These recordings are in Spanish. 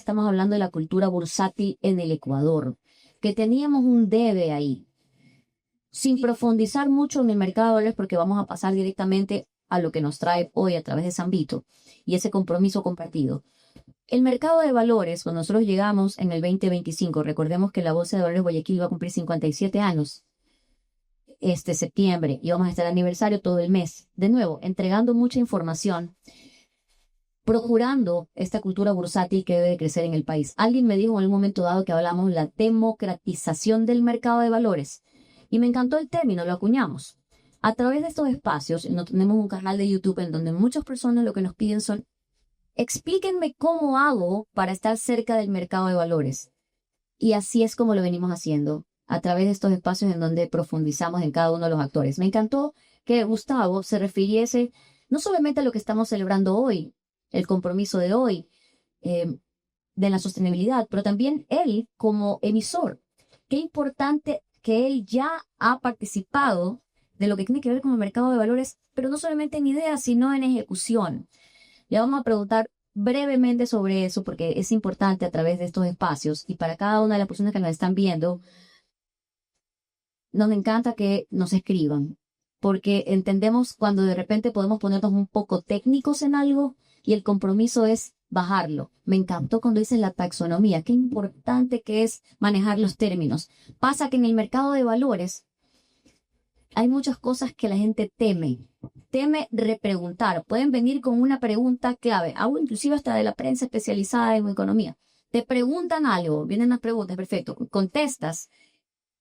estamos hablando de la cultura bursátil en el Ecuador, que teníamos un debe ahí, sin profundizar mucho en el mercado de valores porque vamos a pasar directamente a lo que nos trae hoy a través de Sambito y ese compromiso compartido. El mercado de valores, cuando nosotros llegamos en el 2025, recordemos que la Bolsa de Valores Guayaquil va a cumplir 57 años este septiembre y vamos a estar aniversario todo el mes. De nuevo, entregando mucha información, procurando esta cultura bursátil que debe de crecer en el país. Alguien me dijo en un momento dado que hablamos de la democratización del mercado de valores y me encantó el término, lo acuñamos. A través de estos espacios, tenemos un canal de YouTube en donde muchas personas lo que nos piden son explíquenme cómo hago para estar cerca del mercado de valores. Y así es como lo venimos haciendo, a través de estos espacios en donde profundizamos en cada uno de los actores. Me encantó que Gustavo se refiriese no solamente a lo que estamos celebrando hoy, el compromiso de hoy, de la sostenibilidad, pero también él como emisor. Qué importante que él ya ha participado de lo que tiene que ver con el mercado de valores, pero no solamente en ideas, sino en ejecución. Le vamos a preguntar brevemente sobre eso porque es importante a través de estos espacios y para cada una de las personas que nos están viendo, nos encanta que nos escriban porque entendemos cuando de repente podemos ponernos un poco técnicos en algo y el compromiso es bajarlo. Me encantó cuando dices la taxonomía, qué importante que es manejar los términos. Pasa que en el mercado de valores hay muchas cosas que la gente teme repreguntar. Pueden venir con una pregunta clave, algo inclusive hasta de la prensa especializada en economía. Te preguntan algo, vienen las preguntas, perfecto, contestas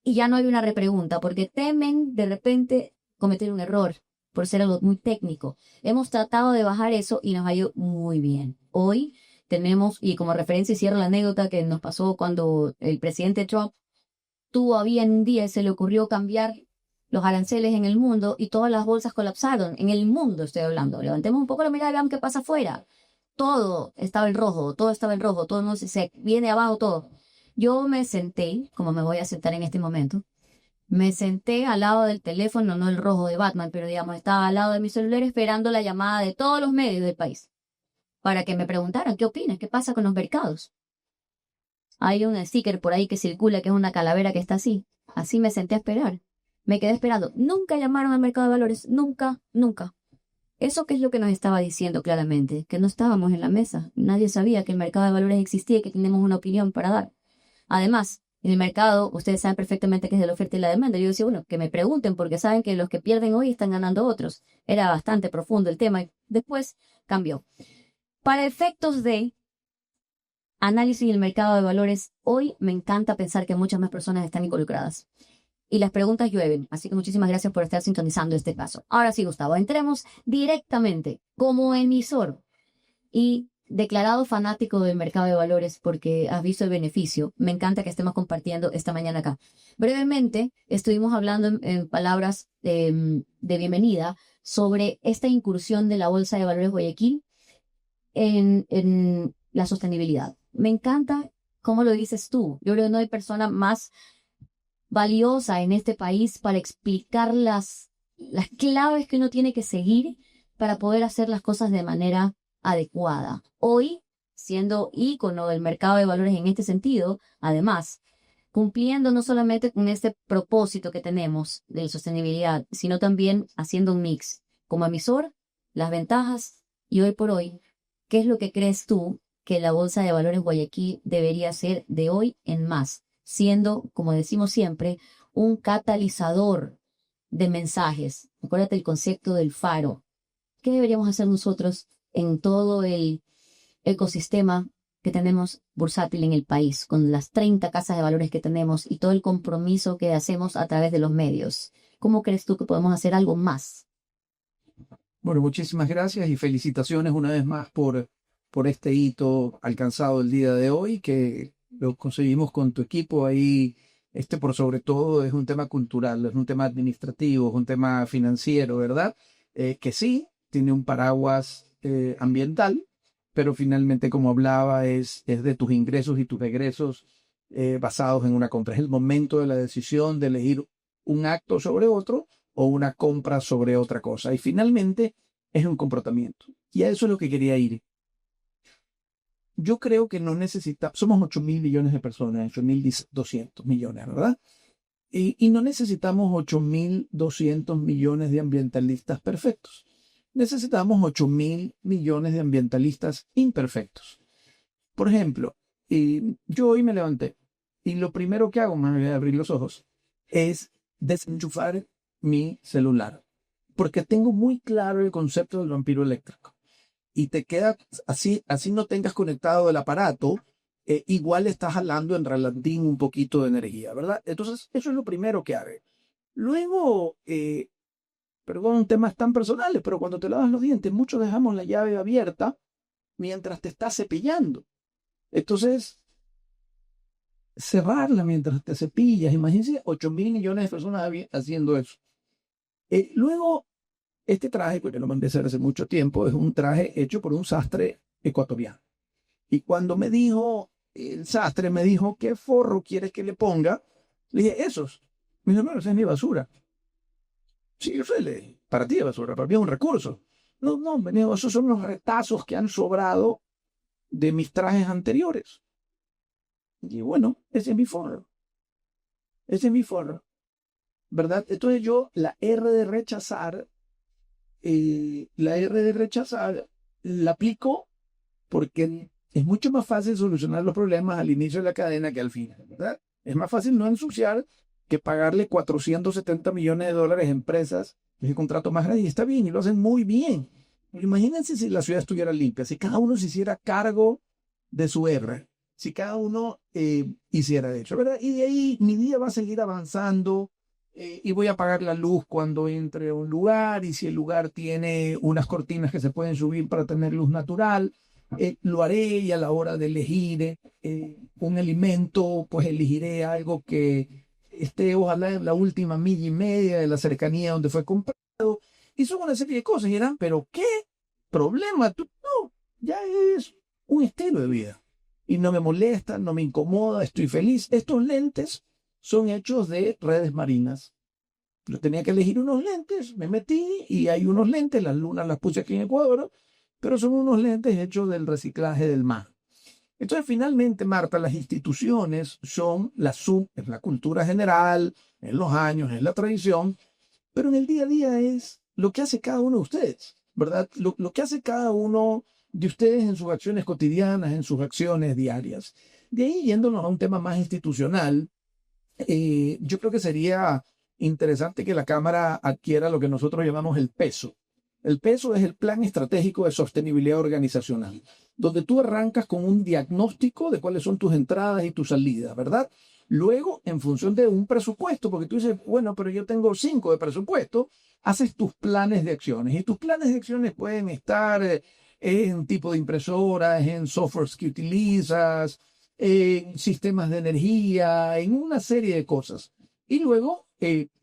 y ya no hay una repregunta porque temen de repente cometer un error por ser algo muy técnico. Hemos tratado de bajar eso y nos ha ido muy bien. Hoy tenemos, y como referencia cierro la anécdota que nos pasó cuando el presidente Trump había en un día y se le ocurrió cambiar los aranceles en el mundo y todas las bolsas colapsaron. En el mundo estoy hablando. Levantemos un poco la mirada y veamos qué pasa afuera. Todo estaba en rojo, todo estaba en rojo, todo no se viene abajo todo. Yo me senté, como me voy a sentar en este momento, me senté al lado del teléfono, no el rojo de Batman, pero digamos, estaba al lado de mi celular esperando la llamada de todos los medios del país para que me preguntaran qué opinas, qué pasa con los mercados. Hay un sticker por ahí que circula que es una calavera que está así. Así me senté a esperar. Me quedé esperando. Nunca llamaron al mercado de valores. Nunca, nunca. ¿Eso qué es lo que nos estaba diciendo claramente? Que no estábamos en la mesa. Nadie sabía que el mercado de valores existía y que tenemos una opinión para dar. Además, en el mercado, ustedes saben perfectamente que es de la oferta y la demanda. Yo decía, bueno, que me pregunten porque saben que los que pierden hoy están ganando otros. Era bastante profundo el tema y después cambió. Para efectos de análisis del mercado de valores, hoy me encanta pensar que muchas más personas están involucradas. Y las preguntas llueven, así que muchísimas gracias por estar sintonizando este paso. Ahora sí, Gustavo, entremos directamente como emisor y declarado fanático del mercado de valores porque has visto el beneficio. Me encanta que estemos compartiendo esta mañana acá. Brevemente, estuvimos hablando en palabras de bienvenida sobre esta incursión de la Bolsa de Valores Guayaquil en la sostenibilidad. Me encanta cómo lo dices tú. Yo creo que no hay persona más valiosa en este país para explicar las claves que uno tiene que seguir para poder hacer las cosas de manera adecuada. Hoy, siendo ícono del mercado de valores en este sentido, además, cumpliendo no solamente con este propósito que tenemos de sostenibilidad, sino también haciendo un mix como emisor, las ventajas y hoy por hoy, ¿qué es lo que crees tú que la Bolsa de Valores Guayaquil debería ser de hoy en más? Siendo, como decimos siempre, un catalizador de mensajes. Acuérdate el concepto del faro. ¿Qué deberíamos hacer nosotros en todo el ecosistema que tenemos bursátil en el país, con las 30 casas de valores que tenemos y todo el compromiso que hacemos a través de los medios? ¿Cómo crees tú que podemos hacer algo más? Bueno, muchísimas gracias y felicitaciones una vez más por este hito alcanzado el día de hoy, que lo conseguimos con tu equipo ahí. Por sobre todo es un tema cultural, es un tema administrativo, es un tema financiero, ¿verdad? Que sí, tiene un paraguas ambiental, pero finalmente, como hablaba, es de tus ingresos y tus egresos basados en una compra. Es el momento de la decisión de elegir un acto sobre otro o una compra sobre otra cosa. Y finalmente es un comportamiento. Y a eso es lo que quería ir. yo creo que no necesitamos, somos 8.000 millones de personas, 8.200 millones, ¿verdad? Y no necesitamos 8.200 millones de ambientalistas perfectos. Necesitamos 8.000 millones de ambientalistas imperfectos. Por ejemplo, yo hoy me levanté y lo primero que hago, me voy a abrir los ojos, es desenchufar mi celular. Porque tengo muy claro el concepto del vampiro eléctrico. Y te queda así no tengas conectado el aparato, igual estás jalando en relatín un poquito de energía, ¿verdad? Entonces, eso es lo primero que hago. Luego, perdón, temas tan personales, pero cuando te lavas los dientes, muchos dejamos la llave abierta mientras te estás cepillando. Entonces, cerrarla mientras te cepillas, imagínense 8.000 millones de personas haciendo eso. Luego, este traje, porque lo mandé a hacer hace mucho tiempo, es un traje hecho por un sastre ecuatoriano. Y cuando me dijo, el sastre me dijo, ¿qué forro quieres que le ponga? Le dije, esos. Me dijo, no, esa es mi basura. Sí, yo sé, para ti es basura, para mí es un recurso. No, me dijo, esos son los retazos que han sobrado de mis trajes anteriores. Y bueno, ese es mi forro. Ese es mi forro. ¿Verdad? Entonces yo, la R de rechazar, la aplico porque es mucho más fácil solucionar los problemas al inicio de la cadena que al final, ¿verdad? Es más fácil no ensuciar que pagarle 470 millones de dólares a empresas, es el contrato más grande, y está bien, y lo hacen muy bien. Pero imagínense si la ciudad estuviera limpia, si cada uno se hiciera cargo de su R, si cada uno hiciera de hecho, ¿verdad? Y de ahí mi día va a seguir avanzando, y voy a apagar la luz cuando entre a un lugar, y si el lugar tiene unas cortinas que se pueden subir para tener luz natural, lo haré, y a la hora de elegir un alimento, pues elegiré algo que esté ojalá en la última milla y media de la cercanía donde fue comprado. Y son una serie de cosas, y dirán, pero ¿qué problema? No, ya es un estilo de vida. Y no me molesta, no me incomoda, estoy feliz. Estos lentes son hechos de redes marinas. Yo tenía que elegir unos lentes, me metí y hay unos lentes, las lunas las puse aquí en Ecuador, pero son unos lentes hechos del reciclaje del mar. Entonces, finalmente, Marta, las instituciones son es la cultura general, en los años, es la tradición, pero en el día a día es lo que hace cada uno de ustedes, ¿verdad? Lo que hace cada uno de ustedes en sus acciones cotidianas, en sus acciones diarias. De ahí, yéndonos a un tema más institucional, yo creo que sería interesante que la Cámara adquiera lo que nosotros llamamos el peso. El peso es el Plan Estratégico de Sostenibilidad Organizacional, donde tú arrancas con un diagnóstico de cuáles son tus entradas y tus salidas, ¿verdad? Luego, en función de un presupuesto, porque tú dices, bueno, pero yo tengo 5 de presupuesto, haces tus planes de acciones. Y tus planes de acciones pueden estar en tipo de impresoras, en softwares que utilizas, en sistemas de energía, en una serie de cosas. Y luego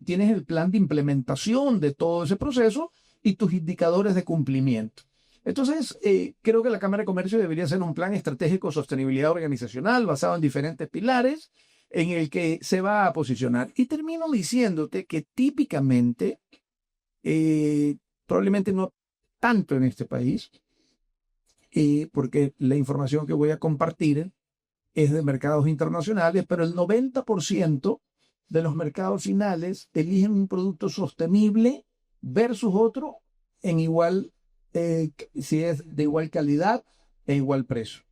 tienes el plan de implementación de todo ese proceso y tus indicadores de cumplimiento. Entonces, creo que la Cámara de Comercio debería ser un plan estratégico de sostenibilidad organizacional basado en diferentes pilares en el que se va a posicionar. Y termino diciéndote que típicamente, probablemente no tanto en este país, porque la información que voy a compartir es de mercados internacionales, pero el 90% de los mercados finales eligen un producto sostenible versus otro en igual, si es de igual calidad e igual precio.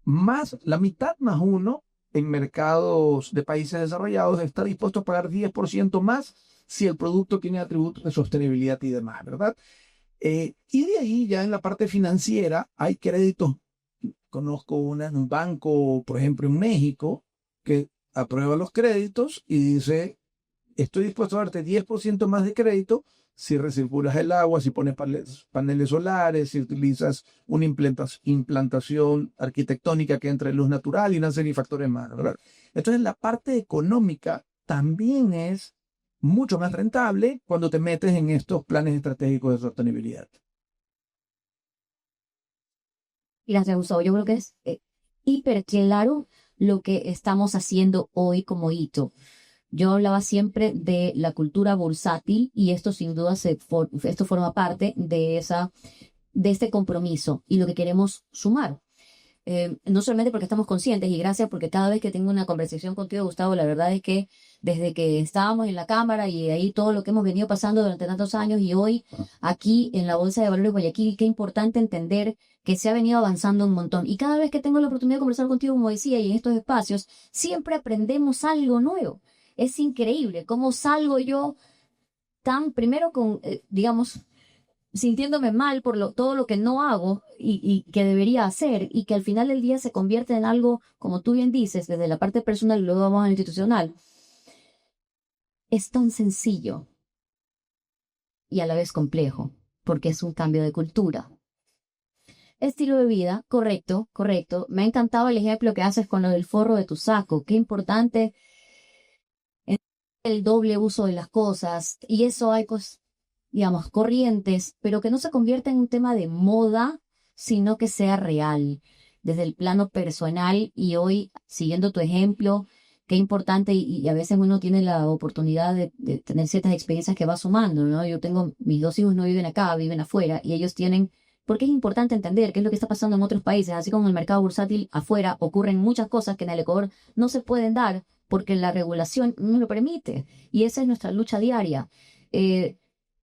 Más la mitad más uno en mercados de países desarrollados está dispuesto a pagar 10% más si el producto tiene atributos de sostenibilidad y demás, ¿verdad? Y de ahí ya en la parte financiera hay créditos. Conozco un banco, por ejemplo, en México, que aprueba los créditos y dice, estoy dispuesto a darte 10% más de crédito si recirculas el agua, si pones paneles solares, si utilizas una implantación arquitectónica que entre luz natural y una serie de factores más, ¿verdad? Entonces la parte económica también es mucho más rentable cuando te metes en estos planes estratégicos de sostenibilidad. Gracias, Gustavo. Yo creo que es hiper claro lo que estamos haciendo hoy como hito. Yo hablaba siempre de la cultura bursátil y esto sin duda esto forma parte de este compromiso y lo que queremos sumar. no solamente porque estamos conscientes, y gracias porque cada vez que tengo una conversación contigo, Gustavo, la verdad es que desde que estábamos en la Cámara y ahí todo lo que hemos venido pasando durante tantos años y hoy aquí en la Bolsa de Valores Guayaquil, qué importante entender que se ha venido avanzando un montón. Y cada vez que tengo la oportunidad de conversar contigo, como decía, y en estos espacios, siempre aprendemos algo nuevo. Es increíble cómo salgo yo tan, primero con, digamos, sintiéndome mal por todo lo que no hago y que debería hacer y que al final del día se convierte en algo, como tú bien dices, desde la parte personal y luego vamos a lo institucional. Es tan sencillo y a la vez complejo, porque es un cambio de cultura. Estilo de vida, correcto, correcto. Me ha encantado el ejemplo que haces con lo del forro de tu saco. Qué importante el doble uso de las cosas. Y eso hay, pues, digamos, corrientes, pero que no se convierta en un tema de moda, sino que sea real, desde el plano personal. Y hoy, siguiendo tu ejemplo, qué importante, y a veces uno tiene la oportunidad de tener ciertas experiencias que va sumando, ¿no? Yo tengo, mis dos hijos no viven acá, viven afuera, y ellos tienen, porque es importante entender qué es lo que está pasando en otros países, así como en el mercado bursátil afuera ocurren muchas cosas que en el Ecuador no se pueden dar porque la regulación no lo permite, y esa es nuestra lucha diaria. Eh,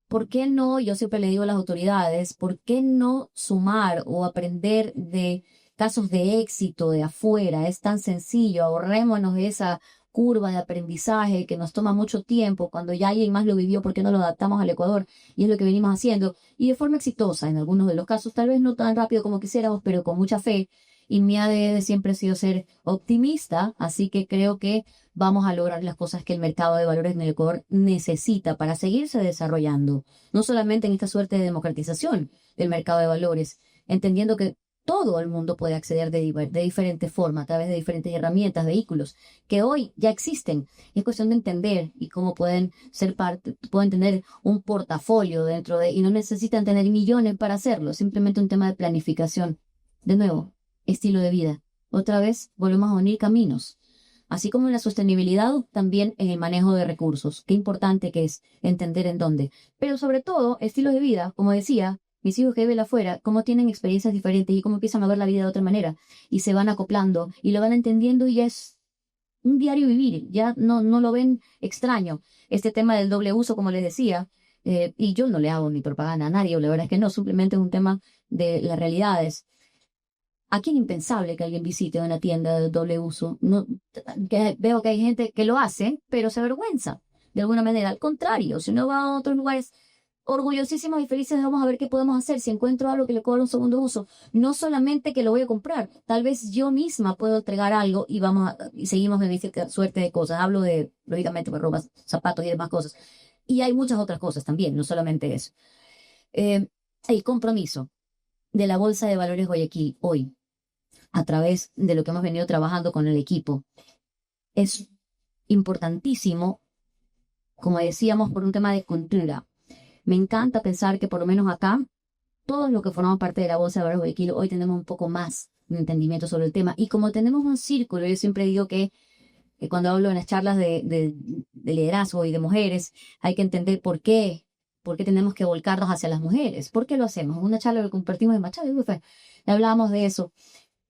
¿Por qué no? Yo siempre le digo a las autoridades, ¿por qué no sumar o aprender de casos de éxito de afuera? Es tan sencillo, ahorrémonos de esa curva de aprendizaje que nos toma mucho tiempo. Cuando ya alguien más lo vivió, ¿por qué no lo adaptamos al Ecuador? Y es lo que venimos haciendo. Y de forma exitosa en algunos de los casos, tal vez no tan rápido como quisiéramos, pero con mucha fe. Y mi ADN siempre ha sido ser optimista, así que creo que vamos a lograr las cosas que el mercado de valores en el Ecuador necesita para seguirse desarrollando, no solamente en esta suerte de democratización del mercado de valores, entendiendo que todo el mundo puede acceder de diferente forma, a través de diferentes herramientas, vehículos, que hoy ya existen. Y es cuestión de entender y cómo pueden ser parte, pueden tener un portafolio dentro de, y no necesitan tener millones para hacerlo, simplemente un tema de planificación. De nuevo, estilo de vida. Otra vez, volvemos a unir caminos. Así como en la sostenibilidad, también en el manejo de recursos. Qué importante que es entender en dónde. Pero sobre todo, estilos de vida, como decía, mis hijos que viven afuera, cómo tienen experiencias diferentes y cómo empiezan a ver la vida de otra manera. Y se van acoplando y lo van entendiendo y ya es un diario vivir. Ya no lo ven extraño. Este tema del doble uso, como les decía, y yo no le hago ni propaganda a nadie, la verdad es que no, simplemente es un tema de las realidades. Aquí es impensable que alguien visite una tienda de doble uso. No, veo que hay gente que lo hace, pero se avergüenza de alguna manera. Al contrario, si uno va a otros lugares orgullosísimos y felices, vamos a ver qué podemos hacer. Si encuentro algo que le cobra un segundo uso, no solamente que lo voy a comprar, tal vez yo misma puedo entregar algo y y seguimos en esta suerte de cosas. Hablo de, lógicamente, pues, ropas, zapatos y demás cosas. Y hay muchas otras cosas también, no solamente eso. El compromiso de la Bolsa de Valores Guayaquil hoy a través de lo que hemos venido trabajando con el equipo. Es importantísimo, como decíamos, por un tema de cultura. Me encanta pensar que por lo menos acá, todos los que formamos parte de la Bolsa de Valores Guayaquil, hoy tenemos un poco más de entendimiento sobre el tema. Y como tenemos un círculo, yo siempre digo que cuando hablo en las charlas de liderazgo y de mujeres, hay que entender por qué tenemos que volcarnos hacia las mujeres. ¿Por qué lo hacemos? En una charla que compartimos en Machado, hablábamos de eso.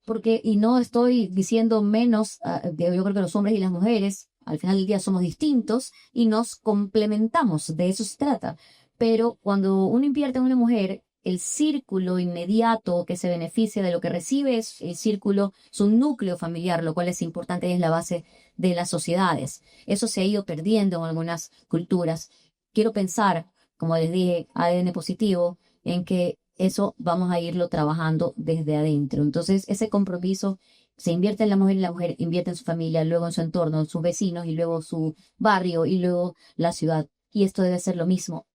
Porque, y no estoy diciendo menos, yo creo que los hombres y las mujeres, al final del día somos distintos y nos complementamos, de eso se trata. Pero cuando uno invierte en una mujer, el círculo inmediato que se beneficia de lo que recibe es el círculo, su núcleo familiar, lo cual es importante, es la base de las sociedades. Eso se ha ido perdiendo en algunas culturas. Quiero pensar, como les dije, ADN positivo, en que eso vamos a irlo trabajando desde adentro. Entonces, ese compromiso se invierte en la mujer y la mujer invierte en su familia, luego en su entorno, en sus vecinos y luego su barrio y luego la ciudad. Y esto debe ser lo mismo.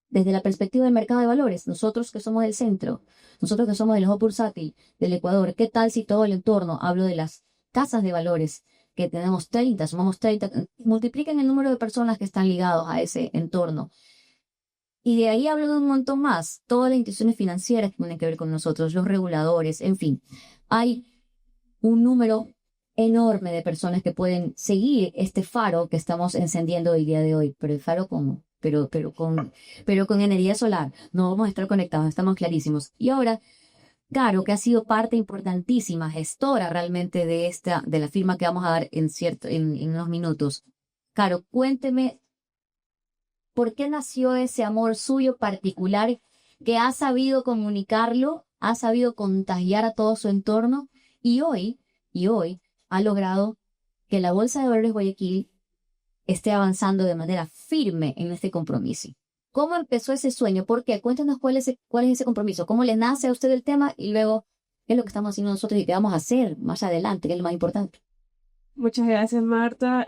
Desde la perspectiva del mercado de valores, nosotros que somos del centro, nosotros que somos del hub bursátil del Ecuador, ¿qué tal si todo el entorno, hablo de las casas de valores, que tenemos 30, sumamos 30, multipliquen el número de personas que están ligados a ese entorno? Y de ahí hablo de un montón más, todas las instituciones financieras que tienen que ver con nosotros, los reguladores, en fin. Hay un número enorme de personas que pueden seguir este faro que estamos encendiendo el día de hoy, pero el faro con, pero con energía solar. No vamos a estar conectados, estamos clarísimos. Y ahora, Caro, que ha sido parte importantísima, gestora realmente de la firma que vamos a dar en unos minutos. Caro, cuénteme, ¿por qué nació ese amor suyo particular que ha sabido comunicarlo, ha sabido contagiar a todo su entorno y hoy ha logrado que la Bolsa de Valores Guayaquil esté avanzando de manera firme en este compromiso? ¿Cómo empezó ese sueño? ¿Por qué? Cuéntanos cuál es ese compromiso, cómo le nace a usted el tema y luego qué es lo que estamos haciendo nosotros y qué vamos a hacer más adelante, que es lo más importante. Muchas gracias, Marta.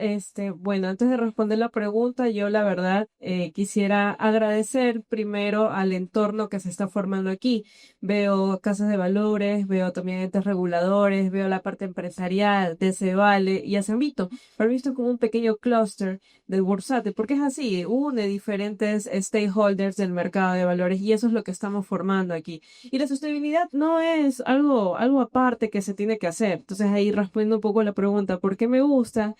Bueno, antes de responder la pregunta, yo la verdad quisiera agradecer primero al entorno que se está formando aquí. Veo casas de valores, veo también entes reguladores, veo la parte empresarial de Cevale y a Sambito. Lo he visto como un pequeño clúster del Bursate, porque es así, une diferentes stakeholders del mercado de valores y eso es lo que estamos formando aquí. Y la sostenibilidad no es algo aparte que se tiene que hacer. Entonces ahí respondo un poco la pregunta, ¿por qué me gusta?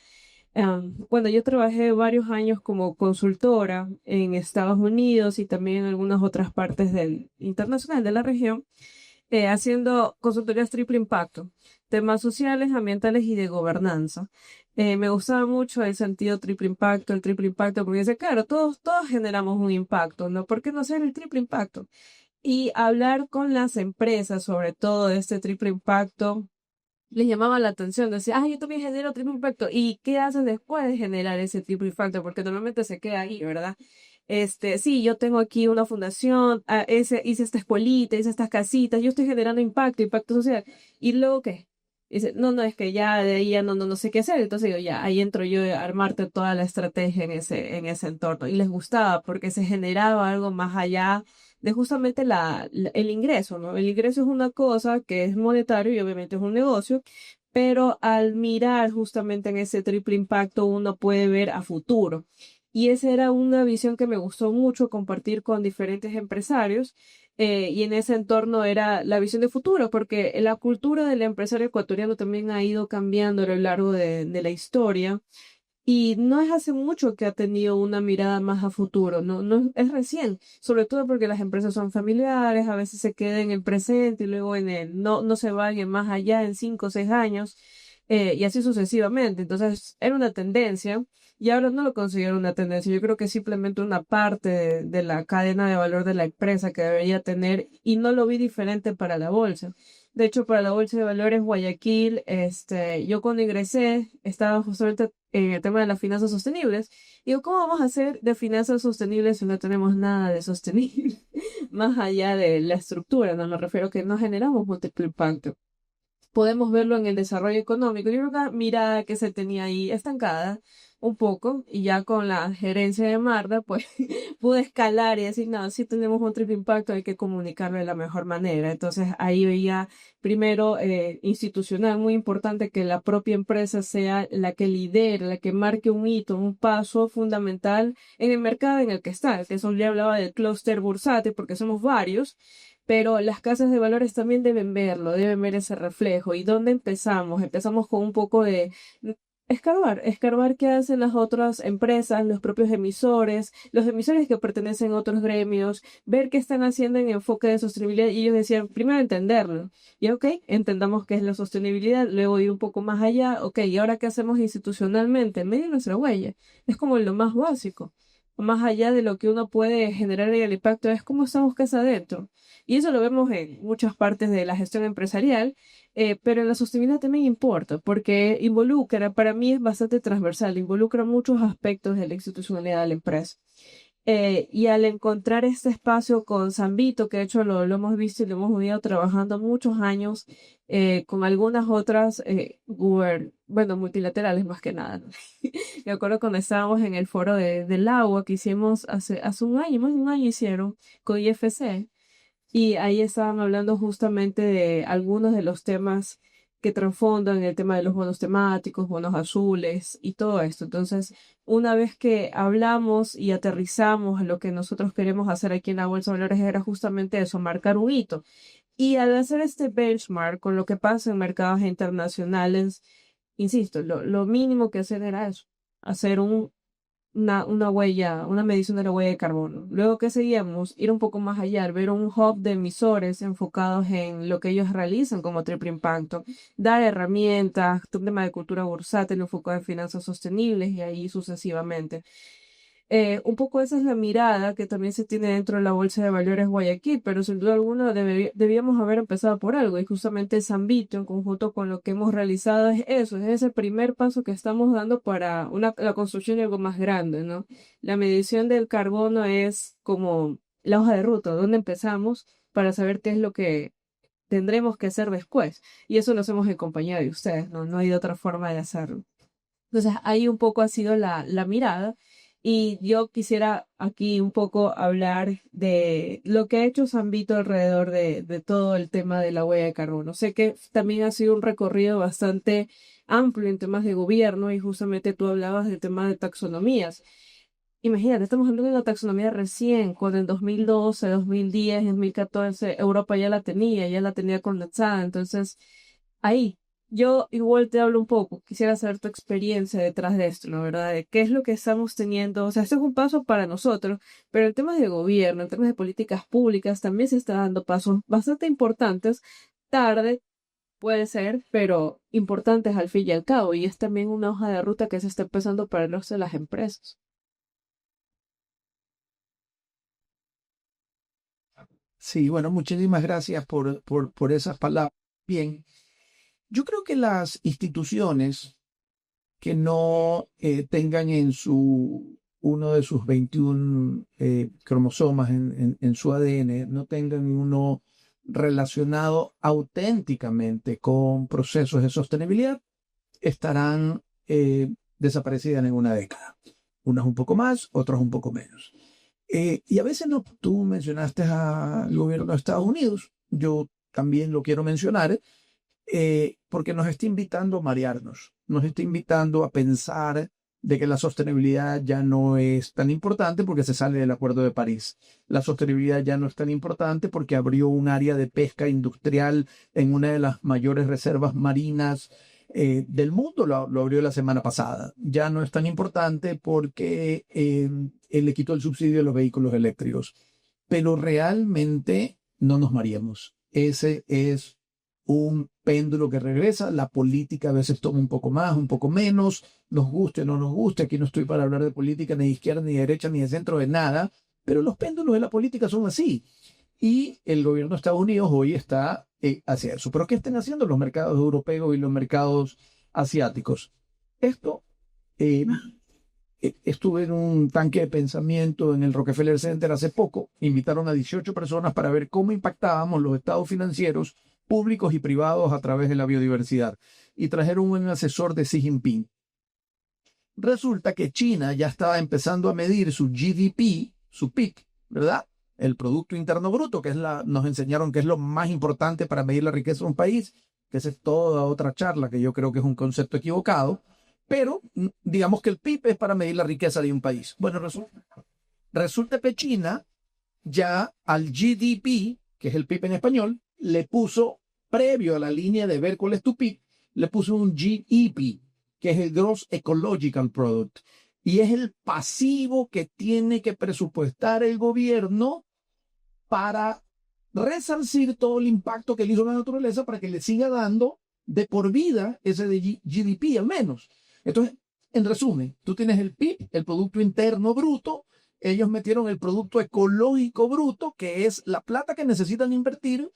Bueno, yo trabajé varios años como consultora en Estados Unidos y también en algunas otras partes del internacional de la región, haciendo consultorías triple impacto, temas sociales, ambientales y de gobernanza. Me gustaba mucho el sentido el triple impacto, porque dice, claro, todos generamos un impacto, ¿no? ¿Por qué no hacer el triple impacto? Y hablar con las empresas sobre todo de este triple impacto les llamaba la atención. Decía, yo también genero triple impacto. ¿Y qué haces después de generar ese triple impacto? Porque normalmente se queda ahí, ¿verdad? Sí, yo tengo aquí una fundación, hice esta escuelita, hice estas casitas, yo estoy generando impacto social. ¿Y luego qué? Dice, no, es que ya de ahí ya no sé qué hacer. Entonces digo, ya, ahí entro yo a armarte toda la estrategia en ese entorno. Y les gustaba porque se generaba algo más allá de justamente el ingreso, ¿no? El ingreso es una cosa que es monetario y obviamente es un negocio, pero al mirar justamente en ese triple impacto uno puede ver a futuro. Y esa era una visión que me gustó mucho compartir con diferentes empresarios. Y en ese entorno era la visión de futuro, porque la cultura del empresario ecuatoriano también ha ido cambiando a lo largo de la historia. Y no es hace mucho que ha tenido una mirada más a futuro, no es recién, sobre todo porque las empresas son familiares, a veces se quedan en el presente y luego no se van en más allá en 5 o 6 años, y así sucesivamente. Entonces era una tendencia y ahora no lo considero una tendencia. Yo creo que es simplemente una parte de la cadena de valor de la empresa que debería tener y no lo vi diferente para la bolsa. De hecho, para la Bolsa de Valores Guayaquil, yo cuando ingresé estaba justamente en el tema de las finanzas sostenibles. Digo, ¿cómo vamos a hacer de finanzas sostenibles si no tenemos nada de sostenible? Más allá de la estructura, no me refiero a que no generamos múltiple impacto. Podemos verlo en el desarrollo económico. Yo creo que la mirada que se tenía ahí estancada un poco y ya con la gerencia de Marda, pues pude escalar y decir, no, si tenemos un triple impacto hay que comunicarlo de la mejor manera. Entonces ahí veía primero institucional muy importante que la propia empresa sea la que lidere, la que marque un hito, un paso fundamental en el mercado en el que está. Que eso ya hablaba del clúster Bursate porque somos varios, pero las casas de valores también deben verlo, deben ver ese reflejo. ¿Y dónde empezamos? Empezamos con un poco de escarbar qué hacen las otras empresas, los propios emisores, los emisores que pertenecen a otros gremios, ver qué están haciendo en enfoque de sostenibilidad. Y ellos decían, primero entenderlo. Y ok, entendamos qué es la sostenibilidad, luego ir un poco más allá. Ok, ¿y ahora qué hacemos institucionalmente? Medir nuestra huella. Es como lo más básico. Más allá de lo que uno puede generar en el impacto, es cómo estamos casa adentro. Y eso lo vemos en muchas partes de la gestión empresarial, pero en la sostenibilidad también importa, porque para mí es bastante transversal, involucra muchos aspectos de la institucionalidad de la empresa. Y al encontrar este espacio con Sambito, que de hecho lo hemos visto y lo hemos venido trabajando muchos años, con algunas otras, bueno, multilaterales más que nada, ¿no? Me acuerdo cuando estábamos en el foro del agua que hicimos hace un año, más de un año hicieron, con IFC. Y ahí estaban hablando justamente de algunos de los temas que trasfondan el tema de los bonos temáticos, bonos azules y todo esto. Entonces, una vez que hablamos y aterrizamos a lo que nosotros queremos hacer aquí en la Bolsa de Valores era justamente eso, marcar un hito. Y al hacer este benchmark con lo que pasa en mercados internacionales, insisto, lo mínimo que hacer era eso, hacer un una huella, una medición de la huella de carbono. Luego que seguíamos, ir un poco más allá, ver un hub de emisores enfocados en lo que ellos realizan como triple impacto, dar herramientas, un tema de cultura bursátil enfocado en finanzas sostenibles y ahí sucesivamente. Un poco esa es la mirada que también se tiene dentro de la Bolsa de Valores Guayaquil, pero sin duda alguna debíamos haber empezado por algo y justamente Sambito, en conjunto con lo que hemos realizado, es eso, es ese primer paso que estamos dando para la construcción de algo más grande, ¿no? La medición del carbono es como la hoja de ruta, donde empezamos para saber qué es lo que tendremos que hacer después. Y eso lo hacemos en compañía de ustedes, ¿no? No hay de otra forma de hacerlo. Entonces, ahí un poco ha sido la mirada. Y yo quisiera aquí un poco hablar de lo que ha hecho Sambito alrededor de todo el tema de la huella de carbono. Sé que también ha sido un recorrido bastante amplio en temas de gobierno y justamente tú hablabas del tema de taxonomías. Imagínate, estamos hablando de una taxonomía recién, cuando en 2012, 2010, 2014 Europa ya la tenía condensada. Entonces, ahí, yo igual te hablo un poco, quisiera saber tu experiencia detrás de esto, ¿no? ¿Verdad? De qué es lo que estamos teniendo. O sea, esto es un paso para nosotros, pero en temas de gobierno, en temas de políticas públicas, también se está dando pasos bastante importantes, tarde puede ser, pero importantes al fin y al cabo. Y es también una hoja de ruta que se está empezando para los de las empresas. Sí, bueno, muchísimas gracias por esas palabras. Bien, yo creo que las instituciones que no tengan en uno de sus 21 cromosomas en su ADN, no tengan uno relacionado auténticamente con procesos de sostenibilidad, estarán desaparecidas en una década. Unas un poco más, otras un poco menos. Y a veces no, tú mencionaste al gobierno de Estados Unidos, yo también lo quiero mencionar, porque nos está invitando a marearnos, nos está invitando a pensar de que la sostenibilidad ya no es tan importante porque se sale del Acuerdo de París. La sostenibilidad ya no es tan importante porque abrió un área de pesca industrial en una de las mayores reservas marinas del mundo, lo abrió la semana pasada. Ya no es tan importante porque él le quitó el subsidio a los vehículos eléctricos. Pero realmente no nos mareemos. Ese es un péndulo que regresa, la política a veces toma un poco más, un poco menos, nos guste o no nos guste, aquí no estoy para hablar de política ni de izquierda, ni de derecha, ni de centro, de nada, pero los péndulos de la política son así. Y el gobierno de Estados Unidos hoy está hacia eso. ¿Pero qué están haciendo los mercados europeos y los mercados asiáticos? Esto, eh, estuve en un tanque de pensamiento en el Rockefeller Center hace poco, invitaron a 18 personas para ver cómo impactábamos los estados financieros públicos y privados a través de la biodiversidad. Y trajeron un asesor de Xi Jinping. Resulta que China ya estaba empezando a medir su GDP, su PIB, ¿verdad? El Producto Interno Bruto, que nos enseñaron que es lo más importante para medir la riqueza de un país, que esa es toda otra charla que yo creo que es un concepto equivocado, pero digamos que el PIB es para medir la riqueza de un país. Bueno, resulta que China ya al GDP, que es el PIB en español, le puso, previo a la línea de ver cuál es tu PIB, le puso un GEP, que es el Gross Ecological Product, y es el pasivo que tiene que presupuestar el gobierno para resarcir todo el impacto que le hizo la naturaleza para que le siga dando de por vida ese de GDP al menos. Entonces, en resumen, tú tienes el PIB, el Producto Interno Bruto, ellos metieron el Producto Ecológico Bruto, que es la plata que necesitan invertir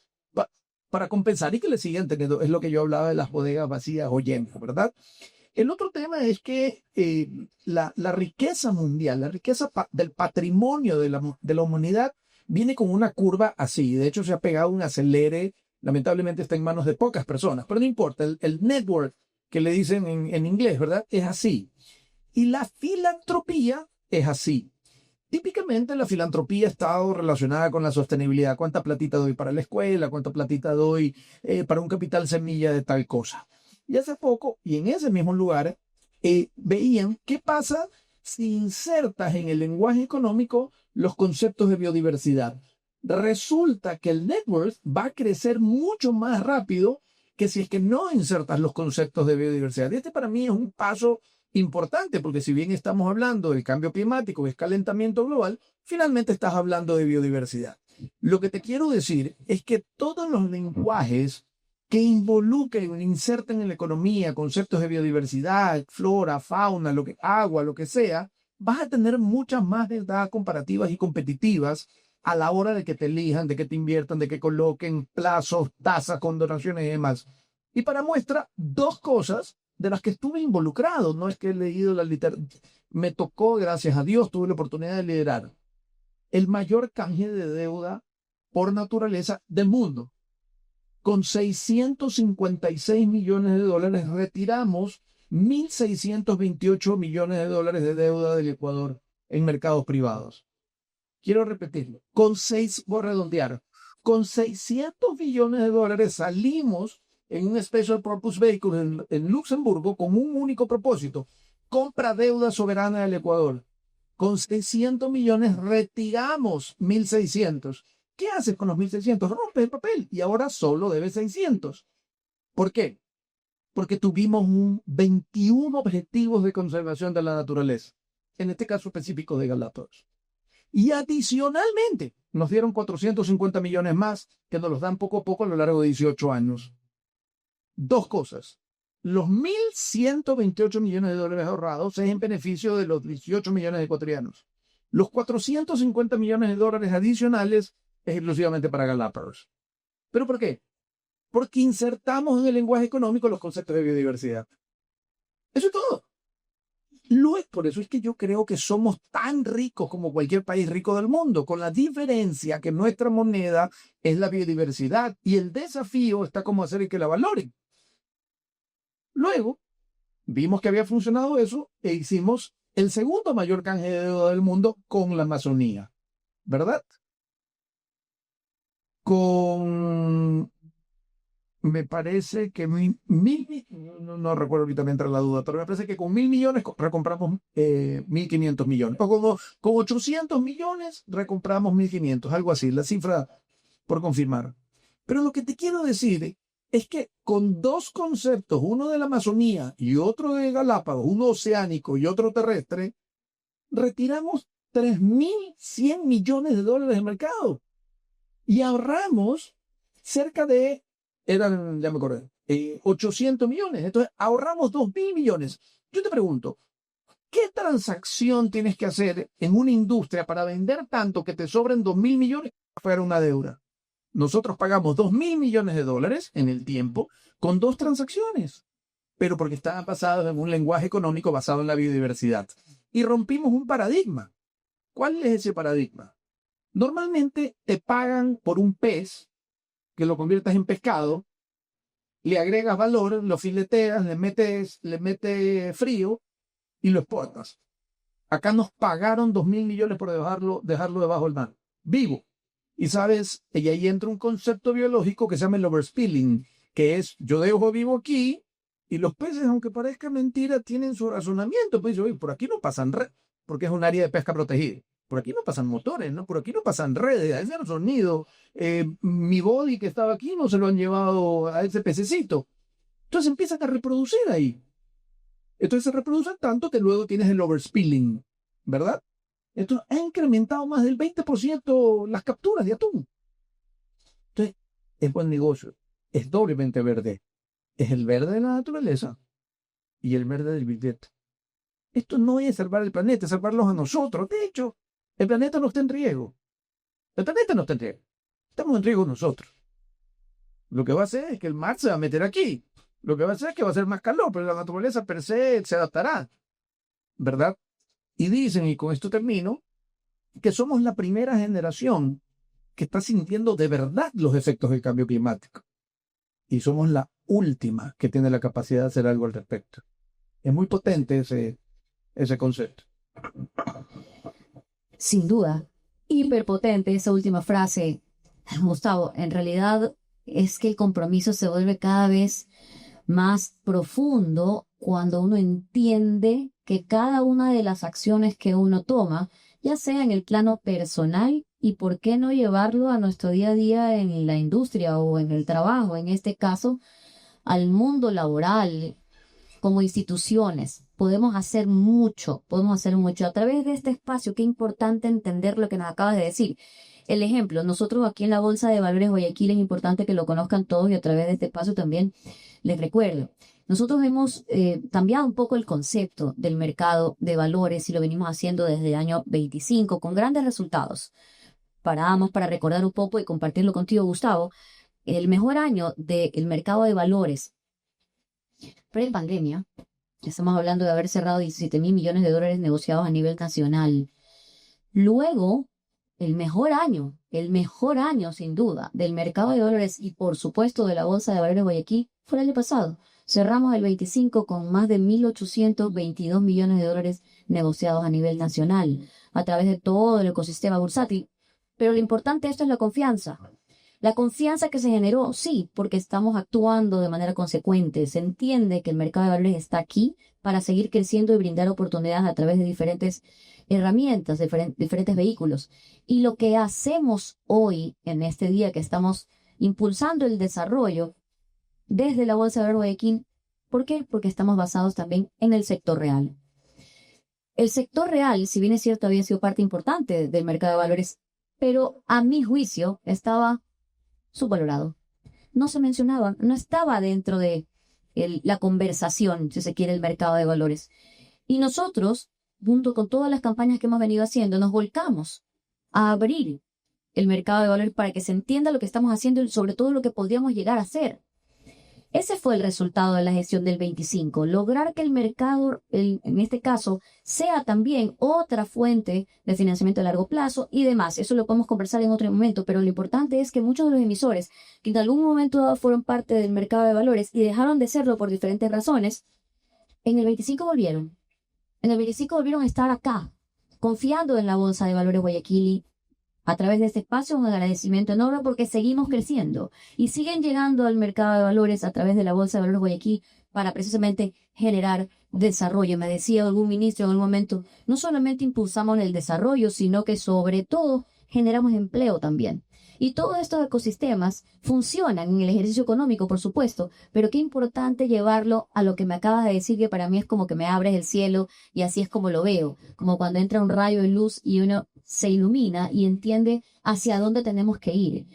para compensar y que le sigan teniendo, es lo que yo hablaba de las bodegas vacías o llenas, ¿verdad? El otro tema es que la riqueza mundial, la riqueza del patrimonio de la humanidad viene con una curva así. De hecho, se ha pegado un acelere, lamentablemente está en manos de pocas personas, pero no importa, el network que le dicen en inglés, ¿verdad? Es así. Y la filantropía es así. Típicamente la filantropía ha estado relacionada con la sostenibilidad. ¿Cuánta platita doy para la escuela? ¿Cuánta platita doy para un capital semilla de tal cosa? Y hace poco, y en ese mismo lugar, veían qué pasa si insertas en el lenguaje económico los conceptos de biodiversidad. Resulta que el net worth va a crecer mucho más rápido que si es que no insertas los conceptos de biodiversidad. Y este para mí es un paso importante, porque si bien estamos hablando del cambio climático, que es calentamiento global, finalmente estás hablando de biodiversidad. Lo que te quiero decir es que todos los lenguajes que involucren, inserten en la economía conceptos de biodiversidad, flora, fauna, agua, lo que sea, vas a tener muchas más ventajas comparativas y competitivas a la hora de que te elijan, de que te inviertan, de que coloquen plazos, tasas, condonaciones y demás. Y para muestra, dos cosas de las que estuve involucrado. No es que he leído la literatura, me tocó, gracias a Dios, tuve la oportunidad de liderar el mayor canje de deuda por naturaleza del mundo. Con 656 millones de dólares retiramos 1.628 millones de dólares de deuda del Ecuador en mercados privados. Quiero repetirlo, voy a redondear, con 600 millones de dólares salimos en un Special Purpose Vehicle en Luxemburgo con un único propósito: compra deuda soberana del Ecuador. Con 600 millones retiramos 1.600. ¿Qué haces con los 1.600? Rompes el papel y ahora solo debes 600. ¿Por qué? Porque tuvimos 21 objetivos de conservación de la naturaleza, en este caso específico de Galápagos. Y adicionalmente nos dieron 450 millones más, que nos los dan poco a poco a lo largo de 18 años. Dos cosas. Los 1.128 millones de dólares ahorrados es en beneficio de los 18 millones de ecuatorianos. Los 450 millones de dólares adicionales es exclusivamente para Galápagos. ¿Pero por qué? Porque insertamos en el lenguaje económico los conceptos de biodiversidad. Eso es todo. Por eso es que yo creo que somos tan ricos como cualquier país rico del mundo, con la diferencia que nuestra moneda es la biodiversidad y el desafío está como hacer que la valoren. Luego, vimos que había funcionado eso e hicimos el segundo mayor canje de deuda del mundo con la Amazonía, ¿verdad? Me parece que no recuerdo ahorita, me entra la duda, pero me parece que con 1.000 millones recompramos 1.500 millones. O con 800 millones recompramos 1.500, algo así, la cifra por confirmar. Pero lo que te quiero decir es que con dos conceptos, uno de la Amazonía y otro de Galápagos, uno oceánico y otro terrestre, retiramos 3.100 millones de dólares del mercado y ahorramos cerca de, ya me acordé, 800 millones. Entonces ahorramos 2.000 millones. Yo te pregunto, ¿qué transacción tienes que hacer en una industria para vender tanto que te sobren 2.000 millones para pagar una deuda? Nosotros pagamos 2.000 millones de dólares en el tiempo con dos transacciones, pero porque estaban basadas en un lenguaje económico basado en la biodiversidad. Y rompimos un paradigma. ¿Cuál es ese paradigma? Normalmente te pagan por un pez, que lo conviertas en pescado, le agregas valor, lo fileteas, le metes frío y lo exportas. Acá nos pagaron 2.000 millones por dejarlo debajo del mar, vivo. Y sabes, y ahí entra un concepto biológico que se llama el overspilling, que es: yo dejo vivo aquí y los peces, aunque parezca mentira, tienen su razonamiento. Pues oye, por aquí no pasan redes, porque es un área de pesca protegida. Por aquí no pasan motores, ¿no? Por aquí no pasan redes, a ese sonido. Mi body que estaba aquí no se lo han llevado a ese pececito. Entonces empiezan a reproducir ahí. Entonces se reproducen tanto que luego tienes el overspilling, ¿verdad? Entonces ha incrementado más del 20% las capturas de atún. Entonces, es buen negocio. Es doblemente verde. Es el verde de la naturaleza y el verde del billete. Esto no es salvar el planeta, es salvarlos a nosotros. De hecho, el planeta no está en riesgo. El planeta no está en riesgo. Estamos en riesgo nosotros. Lo que va a hacer es que el mar se va a meter aquí. Lo que va a hacer es que va a ser más calor, pero la naturaleza per se se adaptará, ¿verdad? Y dicen, y con esto termino, que somos la primera generación que está sintiendo de verdad los efectos del cambio climático. Y somos la última que tiene la capacidad de hacer algo al respecto. Es muy potente ese concepto. Sin duda, hiperpotente esa última frase. Gustavo, en realidad es que el compromiso se vuelve cada vez más profundo cuando uno entiende que cada una de las acciones que uno toma, ya sea en el plano personal y por qué no llevarlo a nuestro día a día en la industria o en el trabajo, en este caso, al mundo laboral, como instituciones, podemos hacer mucho a través de este espacio. Qué importante entender lo que nos acabas de decir. El ejemplo, nosotros aquí en la Bolsa de Valores Guayaquil es importante que lo conozcan todos y a través de este espacio también les recuerdo. Nosotros hemos cambiado un poco el concepto del mercado de valores y lo venimos haciendo desde el año 25 con grandes resultados. Paramos para recordar un poco y compartirlo contigo, Gustavo. El mejor año del mercado de valores pre-pandemia, estamos hablando de haber cerrado 17 mil millones de dólares negociados a nivel nacional. Luego, el mejor año sin duda del mercado de valores y por supuesto de la Bolsa de Valores Guayaquil fue el año pasado. Cerramos el 25 con más de 1.822 millones de dólares negociados a nivel nacional a través de todo el ecosistema bursátil. Pero lo importante de esto es la confianza. La confianza que se generó, sí, porque estamos actuando de manera consecuente. Se entiende que el mercado de valores está aquí para seguir creciendo y brindar oportunidades a través de diferentes herramientas, diferentes vehículos. Y lo que hacemos hoy, en este día que estamos impulsando el desarrollo desde la Bolsa de Valores Guayaquil, ¿por qué? Porque estamos basados también en el sector real. El sector real, si bien es cierto, había sido parte importante del mercado de valores, pero a mi juicio estaba subvalorado. No se mencionaba, no estaba dentro de la conversación, si se quiere, el mercado de valores. Y nosotros, junto con todas las campañas que hemos venido haciendo, nos volcamos a abrir el mercado de valores para que se entienda lo que estamos haciendo y sobre todo lo que podríamos llegar a hacer. Ese fue el resultado de la gestión del 25, lograr que el mercado, en este caso, sea también otra fuente de financiamiento a largo plazo y demás. Eso lo podemos conversar en otro momento, pero lo importante es que muchos de los emisores que en algún momento dado fueron parte del mercado de valores y dejaron de serlo por diferentes razones, en el 25 volvieron. En el 25 volvieron a estar acá, confiando en la Bolsa de Valores Guayaquil. A través de este espacio, un agradecimiento enorme porque seguimos creciendo y siguen llegando al mercado de valores a través de la Bolsa de Valores Guayaquil para precisamente generar desarrollo. Me decía algún ministro en algún momento, no solamente impulsamos el desarrollo, sino que sobre todo generamos empleo también. Y todos estos ecosistemas funcionan en el ejercicio económico, por supuesto, pero qué importante llevarlo a lo que me acabas de decir, que para mí es como que me abres el cielo y así es como lo veo, como cuando entra un rayo de luz y uno se ilumina y entiende hacia dónde tenemos que ir.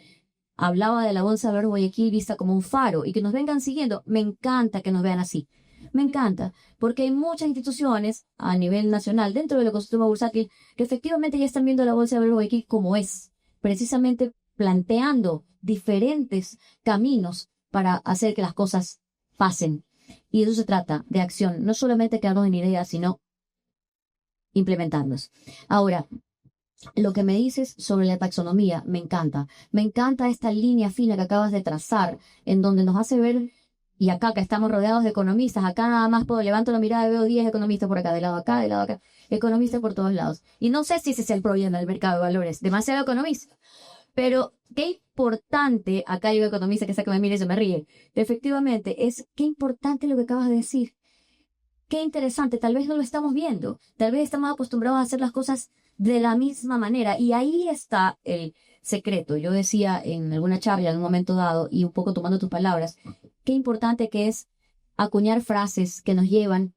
Hablaba de la Bolsa de Valores Guayaquil vista como un faro y que nos vengan siguiendo. Me encanta que nos vean así. Me encanta, porque hay muchas instituciones a nivel nacional dentro del ecosistema bursátil que efectivamente ya están viendo la Bolsa de Valores Guayaquil como es, precisamente planteando diferentes caminos para hacer que las cosas pasen. Y de eso se trata, de acción, no solamente quedarnos en ideas, sino implementarlos. Ahora, lo que me dices sobre la taxonomía, me encanta. Me encanta esta línea fina que acabas de trazar, en donde nos hace ver, y acá que estamos rodeados de economistas, acá nada más levanto la mirada y veo 10 economistas por acá, de lado acá, de lado acá, economistas por todos lados. Y no sé si ese es el problema del mercado de valores, demasiado economista. Pero qué importante, acá hay un economista que saca me mira y se me ríe, efectivamente, es qué importante lo que acabas de decir. Qué interesante, tal vez no lo estamos viendo, tal vez estamos acostumbrados a hacer las cosas de la misma manera y ahí está el secreto. Yo decía en alguna charla en un momento dado y un poco tomando tus palabras, qué importante que es acuñar frases que nos llevan,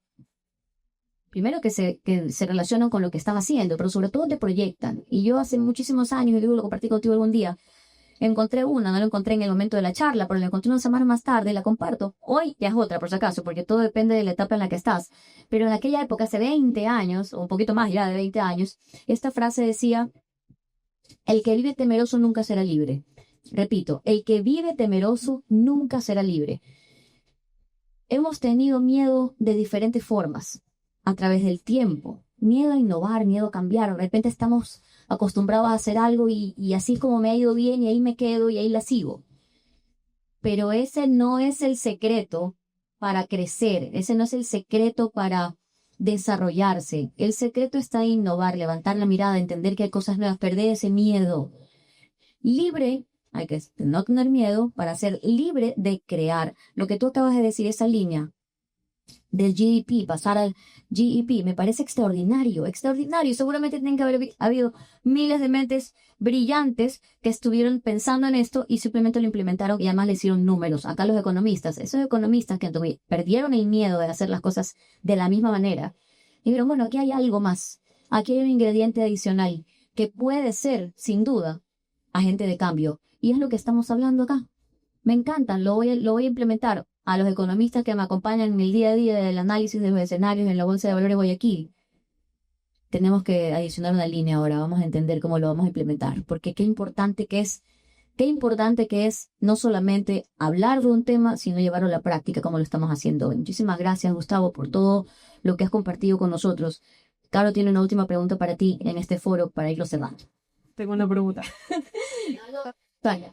primero que se relacionan con lo que estás haciendo, pero sobre todo te proyectan. Y yo hace muchísimos años, y digo, lo compartí contigo algún día, encontré una, no la encontré en el momento de la charla, pero la encontré una semana más tarde y la comparto. Hoy ya es otra, por si acaso, porque todo depende de la etapa en la que estás. Pero en aquella época, hace 20 años, o un poquito más ya de 20 años, esta frase decía, el que vive temeroso nunca será libre. Repito, el que vive temeroso nunca será libre. Hemos tenido miedo de diferentes formas, a través del tiempo. Miedo a innovar, miedo a cambiar. De repente estamos acostumbrados a hacer algo y así es como me ha ido bien y ahí me quedo y ahí la sigo. Pero ese no es el secreto para crecer, ese no es el secreto para desarrollarse. El secreto está en innovar, levantar la mirada, entender que hay cosas nuevas, perder ese miedo. Libre, hay que no tener miedo para ser libre de crear. Lo que tú acabas de decir, esa línea, del GDP, pasar al GEP, me parece extraordinario, extraordinario. Seguramente tienen que haber habido miles de mentes brillantes que estuvieron pensando en esto y simplemente lo implementaron y además le hicieron números. Acá los economistas, esos economistas que perdieron el miedo de hacer las cosas de la misma manera, dijeron, bueno, aquí hay algo más, aquí hay un ingrediente adicional que puede ser, sin duda, agente de cambio. Y es lo que estamos hablando acá. Me encantan, lo voy a implementar a los economistas que me acompañan en el día a día del análisis de los escenarios en la Bolsa de Valores de Guayaquil. Tenemos que adicionar una línea ahora, vamos a entender cómo lo vamos a implementar, porque qué importante que es no solamente hablar de un tema, sino llevarlo a la práctica como lo estamos haciendo hoy. Muchísimas gracias, Gustavo, por todo lo que has compartido con nosotros. Caro tiene una última pregunta para ti en este foro para irlo cerrando. Tengo una pregunta. Vaya.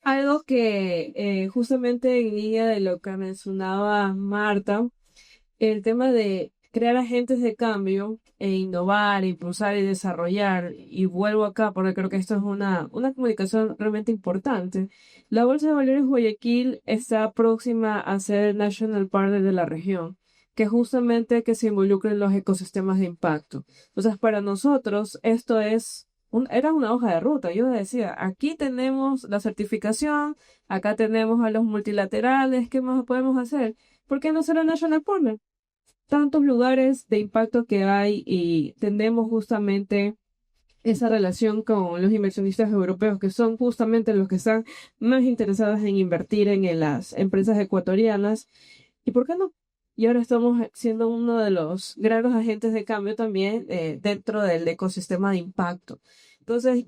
Algo que justamente en línea de lo que mencionaba Marta, el tema de crear agentes de cambio e innovar, impulsar y desarrollar, y vuelvo acá porque creo que esto es una comunicación realmente importante. La Bolsa de Valores Guayaquil está próxima a ser National Partner de la región, que justamente que se involucren los ecosistemas de impacto. Entonces, para nosotros esto era una hoja de ruta. Yo decía, aquí tenemos la certificación, acá tenemos a los multilaterales, ¿qué más podemos hacer? ¿Por qué no ser el National Partner? Tantos lugares de impacto que hay y tenemos justamente esa relación con los inversionistas europeos, que son justamente los que están más interesados en invertir en las empresas ecuatorianas. ¿Y por qué no? Y ahora estamos siendo uno de los grandes agentes de cambio también dentro del ecosistema de impacto. Entonces,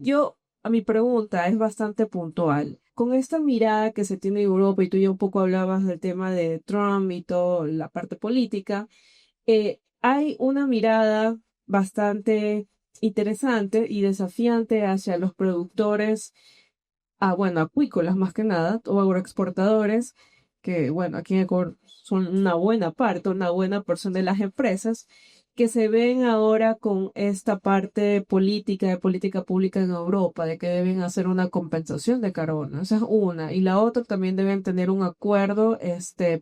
a mi pregunta es bastante puntual. Con esta mirada que se tiene en Europa, y tú ya un poco hablabas del tema de Trump y toda la parte política, hay una mirada bastante interesante y desafiante hacia los productores, acuícolas más que nada, o agroexportadores, que bueno, aquí en Ecuador son una buena parte, una buena porción de las empresas, que se ven ahora con esta parte política, de política pública en Europa, de que deben hacer una compensación de carbono. Esa es una. Y la otra, también deben tener un acuerdo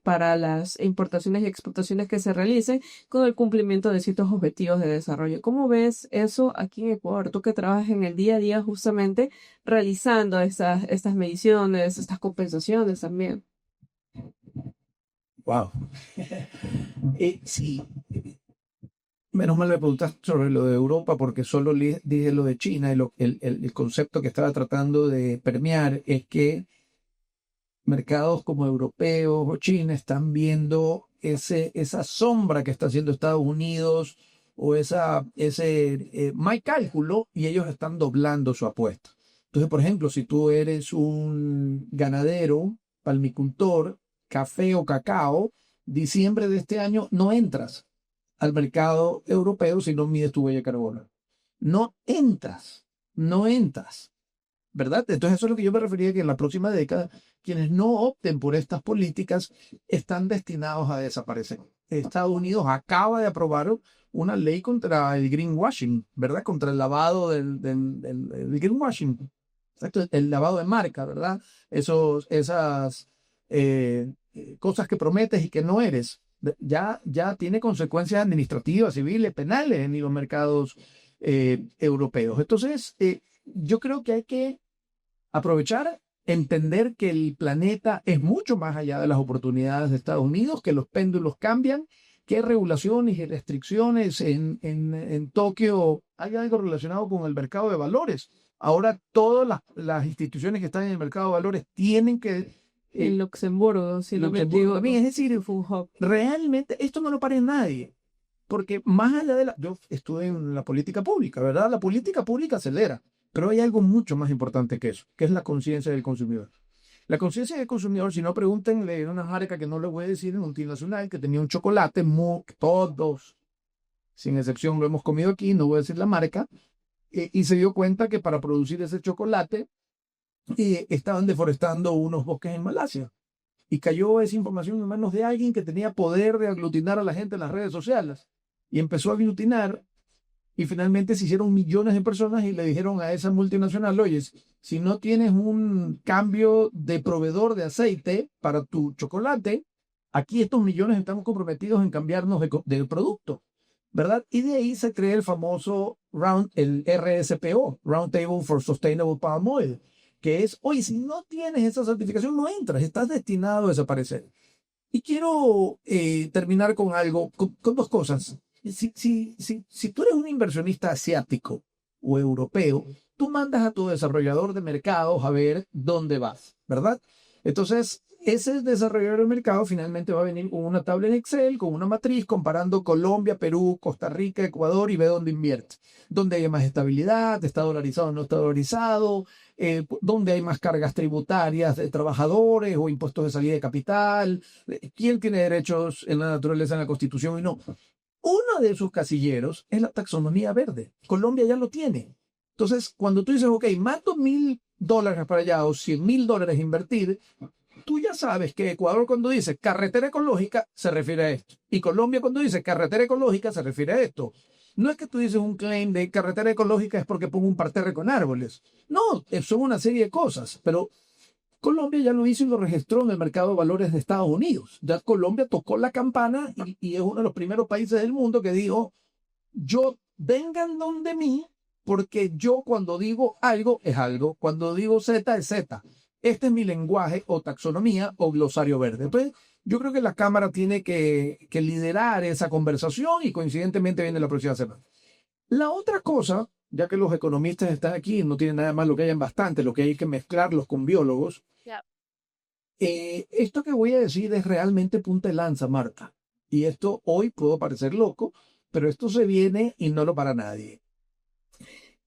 para las importaciones y exportaciones que se realicen con el cumplimiento de ciertos objetivos de desarrollo. ¿Cómo ves eso aquí en Ecuador? Tú que trabajas en el día a día justamente realizando estas mediciones, estas compensaciones también. Wow. Sí, menos mal me preguntaste sobre lo de Europa porque solo dije lo de China y el concepto que estaba tratando de permear es que mercados como europeos o China están viendo esa sombra que está haciendo Estados Unidos o ese mal cálculo y ellos están doblando su apuesta. Entonces, por ejemplo, si tú eres un ganadero, palmicultor, café o cacao, diciembre de este año no entras al mercado europeo si no mides tu huella de carbono. No entras, no entras, ¿verdad? Entonces eso es lo que yo me refería, que en la próxima década quienes no opten por estas políticas están destinados a desaparecer. Estados Unidos acaba de aprobar una ley contra el greenwashing, ¿verdad? Contra el lavado del greenwashing. Exacto, el lavado de marca, ¿verdad? Esas cosas que prometes y que no eres. Ya tiene consecuencias administrativas, civiles, penales en los mercados europeos. Entonces, yo creo que hay que aprovechar, entender que el planeta es mucho más allá de las oportunidades de Estados Unidos, que los péndulos cambian, que hay regulaciones y restricciones en Tokio. Hay algo relacionado con el mercado de valores. Ahora todas las instituciones que están en el mercado de valores tienen que... En Luxemburgo, si no me equivoco. También, es decir, realmente esto no lo para nadie. Porque más allá de yo estuve en la política pública, ¿verdad? La política pública acelera, pero hay algo mucho más importante que eso, que es la conciencia del consumidor. La conciencia del consumidor, si no, pregúntenle en una marca que no les voy a decir, en multinacional, que tenía un chocolate, todos, sin excepción, lo hemos comido aquí, no voy a decir la marca, y se dio cuenta que para producir ese chocolate estaban deforestando unos bosques en Malasia. Y cayó esa información en manos de alguien que tenía poder de aglutinar a la gente en las redes sociales. Y empezó a aglutinar y finalmente se hicieron millones de personas y le dijeron a esa multinacional, oye, si no tienes un cambio de proveedor de aceite para tu chocolate, Aquí estos millones estamos comprometidos en cambiarnos de producto, ¿verdad? Y de ahí se crea el famoso el RSPO, Round Table for Sustainable Palm Oil, que es, oye, si no tienes esa certificación, no entras, estás destinado a desaparecer. Y quiero terminar con algo, con dos cosas. Si tú eres un inversionista asiático o europeo, tú mandas a tu desarrollador de mercados a ver dónde vas, ¿verdad? Entonces, ese desarrollador de mercado finalmente va a venir con una tabla en Excel, con una matriz, comparando Colombia, Perú, Costa Rica, Ecuador y ve dónde invierte. Dónde hay más estabilidad, está dolarizado o no está dolarizado, dónde hay más cargas tributarias de trabajadores o impuestos de salida de capital, quién tiene derechos en la naturaleza, en la Constitución y no. Uno de esos casilleros es la taxonomía verde. Colombia ya lo tiene. Entonces, cuando tú dices, ok, mato $1,000 para allá o $100,000 a invertir, tú ya sabes que Ecuador cuando dice carretera ecológica se refiere a esto. Y Colombia cuando dice carretera ecológica se refiere a esto. No es que tú dices un claim de carretera ecológica es porque pongo un parterre con árboles. No, son una serie de cosas. Pero Colombia ya lo hizo y lo registró en el mercado de valores de Estados Unidos. Ya Colombia tocó la campana y es uno de los primeros países del mundo que dijo, vengan donde mí, porque yo cuando digo algo es algo, cuando digo Z es Z. Este es mi lenguaje o taxonomía o glosario verde. Entonces, yo creo que la Cámara tiene que liderar esa conversación y coincidentemente viene la próxima semana. La otra cosa, ya que los economistas están aquí, no tienen nada más, lo que hayan bastante, lo que hay que mezclarlos con biólogos. Esto que voy a decir es realmente punta de lanza, Marta. Y esto hoy puedo parecer loco, pero esto se viene y no lo para nadie.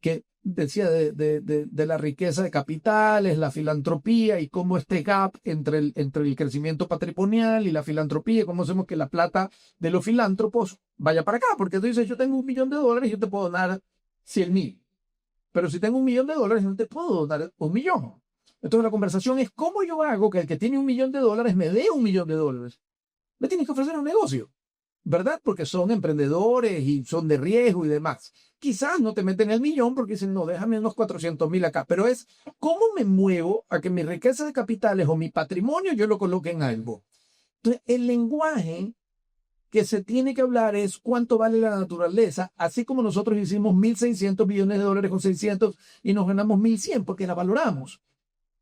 Que decía de la riqueza de capitales, la filantropía y cómo este gap entre el crecimiento patrimonial y la filantropía, cómo hacemos que la plata de los filántropos vaya para acá. Porque tú dices, yo tengo $1,000,000, yo te puedo donar 100,000. Pero si tengo $1,000,000, no te puedo donar 1,000,000. Entonces la conversación es cómo yo hago que el que tiene $1,000,000 me dé $1,000,000. Me tienes que ofrecer un negocio, ¿verdad? Porque son emprendedores y son de riesgo y demás. Quizás no te meten el 1,000,000 porque dicen, no, déjame unos 400,000 acá. Pero es cómo me muevo a que mi riqueza de capitales o mi patrimonio yo lo coloque en algo. Entonces, el lenguaje que se tiene que hablar es cuánto vale la naturaleza, así como nosotros hicimos $1,600 millones con 600 y nos ganamos 1,100 porque la valoramos.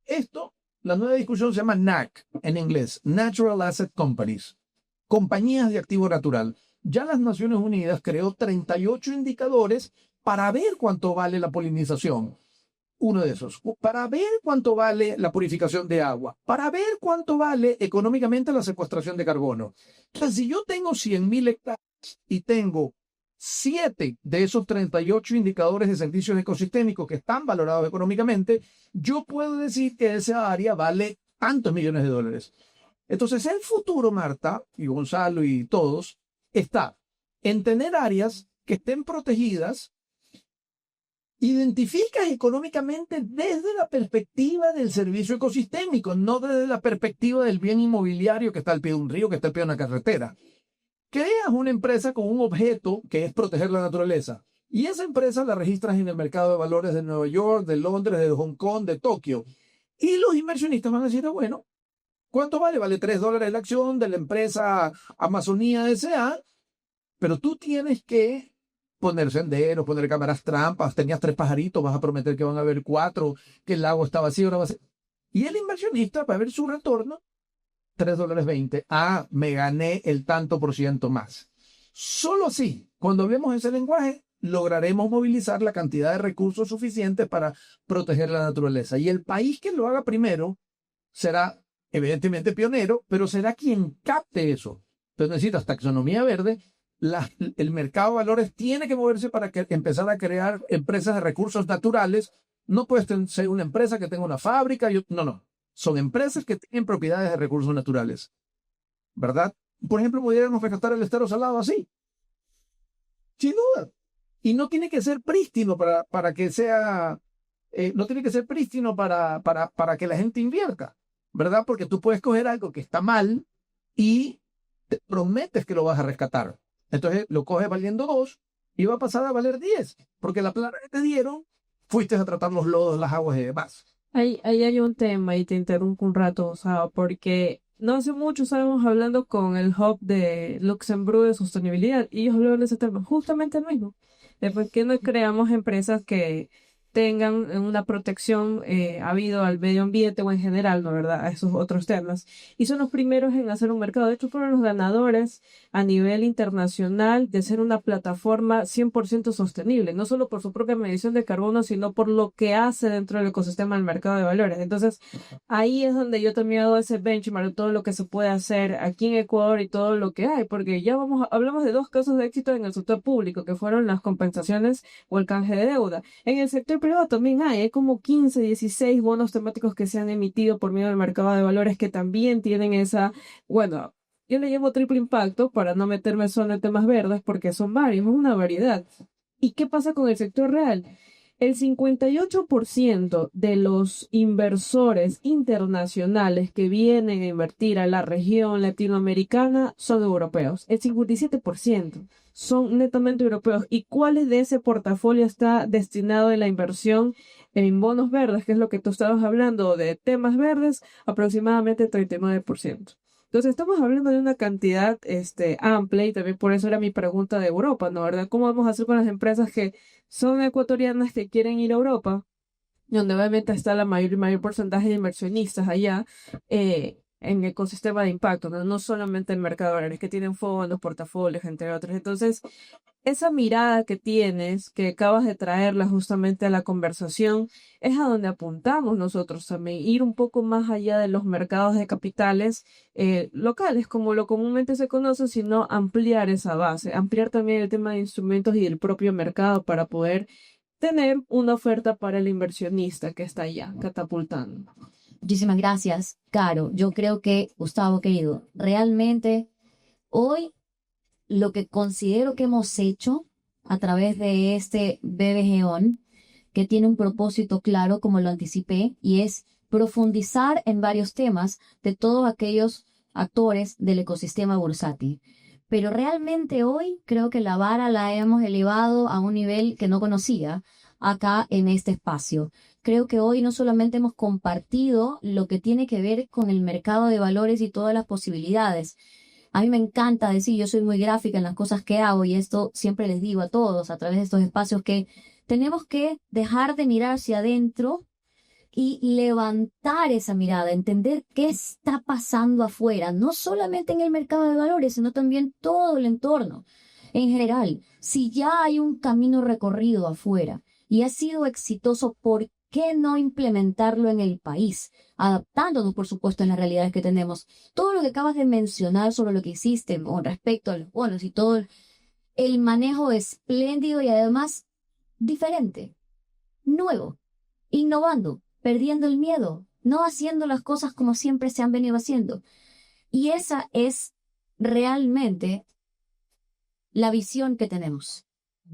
Esto, la nueva discusión se llama NAC en inglés, Natural Asset Companies, compañías de activo natural. Ya las Naciones Unidas creó 38 indicadores para ver cuánto vale la polinización. Uno de esos, para ver cuánto vale la purificación de agua, para ver cuánto vale económicamente la secuestración de carbono. Entonces, si yo tengo 100,000 hectáreas y tengo 7 de esos 38 indicadores de servicios ecosistémicos que están valorados económicamente, yo puedo decir que esa área vale tantos millones de dólares. Entonces, el futuro, Marta y Gonzalo y todos, está en tener áreas que estén protegidas, identificas económicamente desde la perspectiva del servicio ecosistémico, no desde la perspectiva del bien inmobiliario que está al pie de un río, que está al pie de una carretera. Creas una empresa con un objeto que es proteger la naturaleza y esa empresa la registras en el mercado de valores de Nueva York, de Londres, de Hong Kong, de Tokio. Y los inversionistas van a decir, bueno, ¿cuánto vale? Vale $3 la acción de la empresa Amazonía S.A., pero tú tienes que poner senderos, poner cámaras trampas, tenías 3 pajaritos, vas a prometer que van a haber 4, que el lago está vacío, ahora va a ser... Y el inversionista va a ver su retorno, $3.20. Ah, me gané el tanto por ciento más. Solo así, cuando vemos ese lenguaje, lograremos movilizar la cantidad de recursos suficientes para proteger la naturaleza. Y el país que lo haga primero será, evidentemente, pionero, pero será quien capte eso. Entonces necesitas taxonomía verde. El mercado de valores tiene que moverse para empezar a crear empresas de recursos naturales. No puedes ser una empresa que tenga una fábrica. No. Son empresas que tienen propiedades de recursos naturales, ¿verdad? Por ejemplo, pudiéramos rescatar el estero salado así. Sin duda. Y no tiene que ser prístino para que sea... no tiene que ser prístino para que la gente invierta, ¿verdad? Porque tú puedes coger algo que está mal y te prometes que lo vas a rescatar. Entonces lo coges valiendo 2 y va a pasar a valer 10, porque la plata que te dieron, fuiste a tratar los lodos, las aguas y demás. Ahí hay un tema y te interrumpo un rato, o sea, porque no hace mucho estábamos hablando con el hub de Luxemburgo de sostenibilidad y ellos hablaban de ese tema, justamente el mismo, de por qué no creamos empresas que tengan una protección habido al medio ambiente o en general, ¿no verdad? A esos otros temas. Y son los primeros en hacer un mercado. De hecho, fueron los ganadores a nivel internacional de ser una plataforma 100% sostenible, no solo por su propia medición de carbono, sino por lo que hace dentro del ecosistema del mercado de valores. Entonces, ahí es donde yo también hago ese benchmark de todo lo que se puede hacer aquí en Ecuador y todo lo que hay, porque ya hablamos de dos casos de éxito en el sector público, que fueron las compensaciones o el canje de deuda. En el sector privado también hay como 15, 16 bonos temáticos que se han emitido por medio del mercado de valores que también tienen esa, bueno, yo le llamo triple impacto para no meterme solo en temas verdes porque son varios, es una variedad. ¿Y qué pasa con el sector real? El 58% de los inversores internacionales que vienen a invertir a la región latinoamericana son europeos. El 57% son netamente europeos. ¿Y cuál de ese portafolio está destinado a la inversión en bonos verdes, que es lo que tú estabas hablando de temas verdes? Aproximadamente 39%. Entonces estamos hablando de una cantidad amplia y también por eso era mi pregunta de Europa, ¿no? ¿Verdad? ¿Cómo vamos a hacer con las empresas que son ecuatorianas que quieren ir a Europa, donde obviamente está la mayor porcentaje de inversionistas allá en ecosistema de impacto, ¿no? No solamente el mercado de valores, que tienen fondos, portafolios, entre otros? Entonces, esa mirada que tienes, que acabas de traerla justamente a la conversación, es a donde apuntamos nosotros también, ir un poco más allá de los mercados de capitales locales, como lo comúnmente se conoce, sino ampliar esa base, ampliar también el tema de instrumentos y del propio mercado para poder tener una oferta para el inversionista que está allá catapultando. Muchísimas gracias, Caro. Yo creo que, Gustavo, querido, realmente hoy lo que considero que hemos hecho a través de este BBG que tiene un propósito claro, como lo anticipé, y es profundizar en varios temas de todos aquellos actores del ecosistema bursátil. Pero realmente hoy creo que la vara la hemos elevado a un nivel que no conocía acá en este espacio. Creo que hoy no solamente hemos compartido lo que tiene que ver con el mercado de valores y todas las posibilidades. A mí me encanta decir, yo soy muy gráfica en las cosas que hago y esto siempre les digo a todos a través de estos espacios que tenemos que dejar de mirar hacia adentro y levantar esa mirada, entender qué está pasando afuera, no solamente en el mercado de valores, sino también todo el entorno. En general, si ya hay un camino recorrido afuera y ha sido exitoso, ¿por qué no implementarlo en el país? Adaptándonos, por supuesto, en las realidades que tenemos. Todo lo que acabas de mencionar sobre lo que hiciste con respecto a los bonos y todo el manejo espléndido y además diferente, nuevo, innovando, perdiendo el miedo, no haciendo las cosas como siempre se han venido haciendo. Y esa es realmente la visión que tenemos.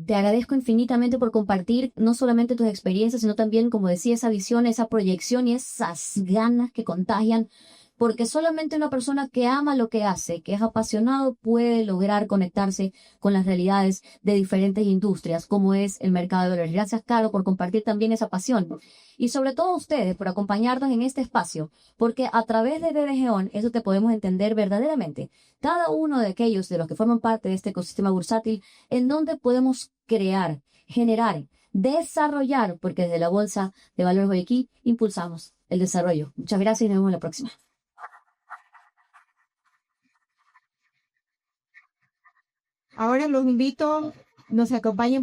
Te agradezco infinitamente por compartir no solamente tus experiencias, sino también, como decía, esa visión, esa proyección y esas ganas que contagian, porque solamente una persona que ama lo que hace, que es apasionado, puede lograr conectarse con las realidades de diferentes industrias, como es el mercado de valores. Gracias, Caro, por compartir también esa pasión. Y sobre todo a ustedes por acompañarnos en este espacio, porque a través de BBG eso te podemos entender verdaderamente. Cada uno de aquellos de los que forman parte de este ecosistema bursátil, en donde podemos crear, generar, desarrollar, porque desde la Bolsa de Valores hoy aquí impulsamos el desarrollo. Muchas gracias y nos vemos en la próxima. Ahora los invito, nos acompañen.